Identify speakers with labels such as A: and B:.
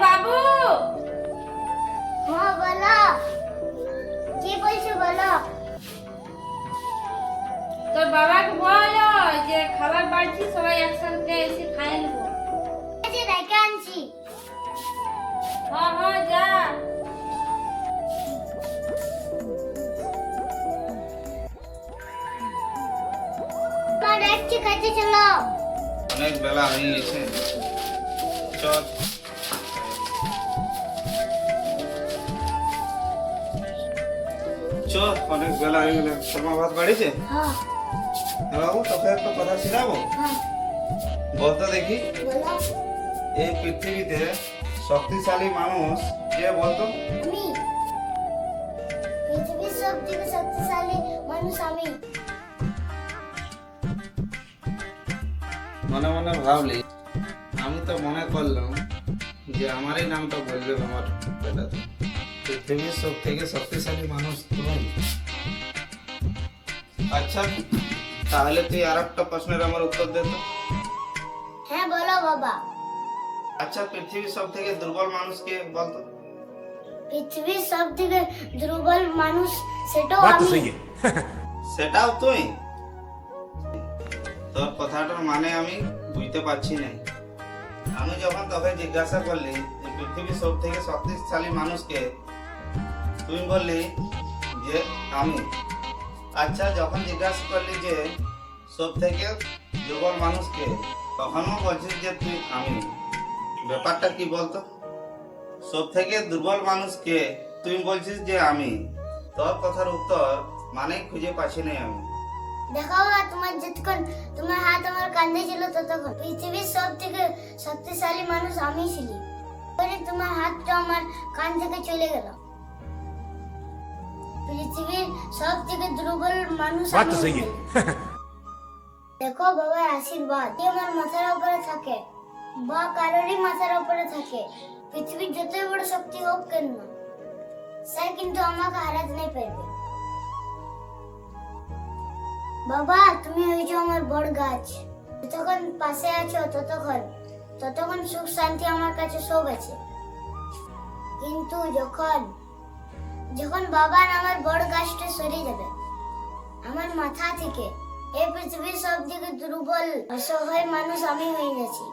A: বাবু,
B: হ্যাঁ বলো, কি বলছো বলো।
A: তোর বাবাকে বলো যে খাবার বাড়ছি, সবাই একসাথে এসে খাই নেবো।
B: এই যে রেখে আনছি।
A: হ্যাঁ হ্যাঁ যা।
B: মা ডাকছি, খাইতে চলো।
C: অনেক বেলা হয়ে গেছে, চল। চল, অনেক বেলা হয়ে গেল। শর্মা ভাত বাড়িছে?
B: হ্যাঁ
C: বাবু, তোকে একটা কথা শোনাবো।
B: হ্যাঁ
C: বলতো দেখি,
B: বলো।
C: এই পৃথিবীতে শক্তিশালী মানুষ কে বলতো?
B: আমি পৃথিবীর সব থেকে শক্তিশালী মানুষ আমি।
C: মনে মনে ভাবলি, আমি তো মনে করলাম যে আমারই নামটা বলবে আমার বেটাতে। পৃথিবীর সব থেকে শক্তিশালী মানুষ তুমি। আচ্ছা, তাহলে তুই আর একটা প্রশ্নের আমার উত্তর দে তো।
B: হ্যাঁ বলো বাবা।
C: আচ্ছা, পৃথিবীর সব থেকে দুর্বল মানুষ কে বলতো?
B: পৃথিবীর সব থেকে দুর্বল মানুষ সেটাও
D: बात तो
B: আমি।
D: सही है
C: সেটাও তুই? তোর কথাটার মানে আমি বুঝতে পারছি না। আমি যখন তোকে জিজ্ঞাসা করলি যে পৃথিবীর সব থেকে শক্তিশালী মানুষকে, তুই বললি যে আমি। আচ্ছা, যখন জিজ্ঞাসা করলি যে সব থেকে দুর্বল মানুষকে, তখনও বলছিস যে তুই আমি। ব্যাপারটা কি বলতো? সব থেকে দুর্বল মানুষকে তুই বলছিস যে আমি। তোর কথার উত্তর মানে খুঁজে পাচ্ছি না আমি।
B: দেখো বাবা, তোমার যতক্ষণ তোমার হাত আমার কাঁধে ছিল ততক্ষণ পৃথিবীর সব থেকে শক্তিশালী মানুষ আমি ছিলি। পরে তোমার হাতটা আমার কান থেকে চলে গেল। পৃথিবীর সব থেকে দুর্বল মানুষ
D: बात
B: আমি
D: तो सही
B: হই।
D: है
B: দেখো বাবার আশীর্বাদ যে আমার মাথার উপরে থাকে বা কারোরই মাথার উপরে থাকে, পৃথিবীর যতই বড় শক্তি হোক কেন সে কিন্তু আমাকে হারাতে নাই পারবে। বাবা, তুমি হয়েছো আমার বড় গাছ। যতক্ষণ পাশে আছো ততক্ষণ সুখ শান্তি আমার কাছে সব আছে। কিন্তু যখন বাবা আমার বড় গাছটা সরে যাবে আমার মাথা থেকে, এই পৃথিবীর সব থেকে দুর্বল অসহায় মানুষ আমি হয়ে গেছি।